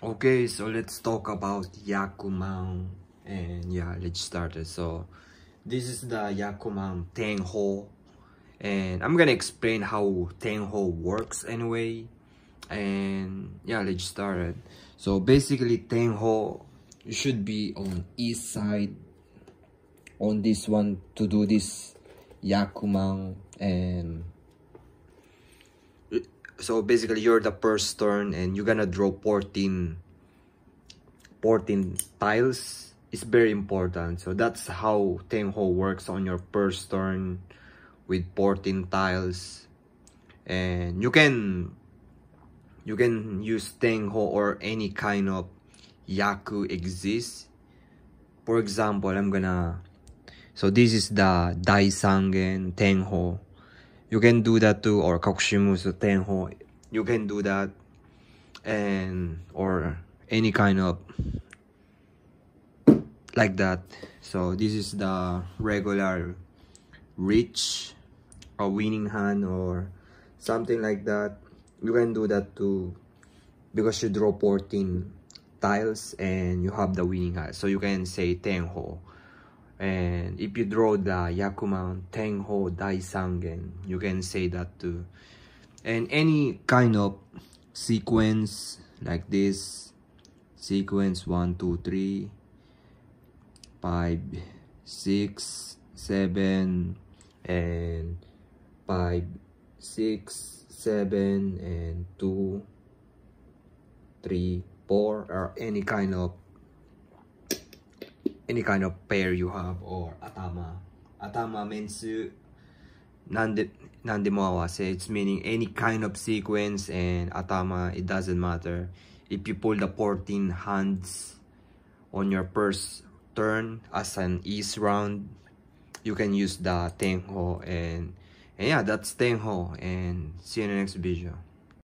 Okay, so let's talk about Yakuman, and yeah, let's start it. So this is the Yakuman Tenho, and I'm gonna explain how Tenho works anyway. And yeah, let's start it. So basically Tenho, you should be on east side on this one to do this Yakuman. And so basically you're the first turn and you're gonna draw 14 tiles. Is very important. So that's how Tenho works on your first turn with 14 tiles. And you can use Tenho or any kind of Yaku exists. For example, so this is the Daisangen Tenho. You can do that too, or Kakushimusu Tenho. You can do that, and or any kind of like that. So this is the regular reach or winning hand or something like that. You can do that too because you draw 14 tiles and you have the winning hand. So you can say Tenho. And if you draw the Yakuman Tenho Daisangen, you can say that too. And any kind of sequence like this, sequence 1, 2, 3, 5, 6, 7, and 5, 6, 7, and 2, 3, 4, or any kind of pair you have, or atama means nandemo awase. It's meaning any kind of sequence, and atama, it doesn't matter. If you pull the 14 hands on your first turn as an east round, you can use the Tenho. And yeah, that's Tenho, and see you in the next video.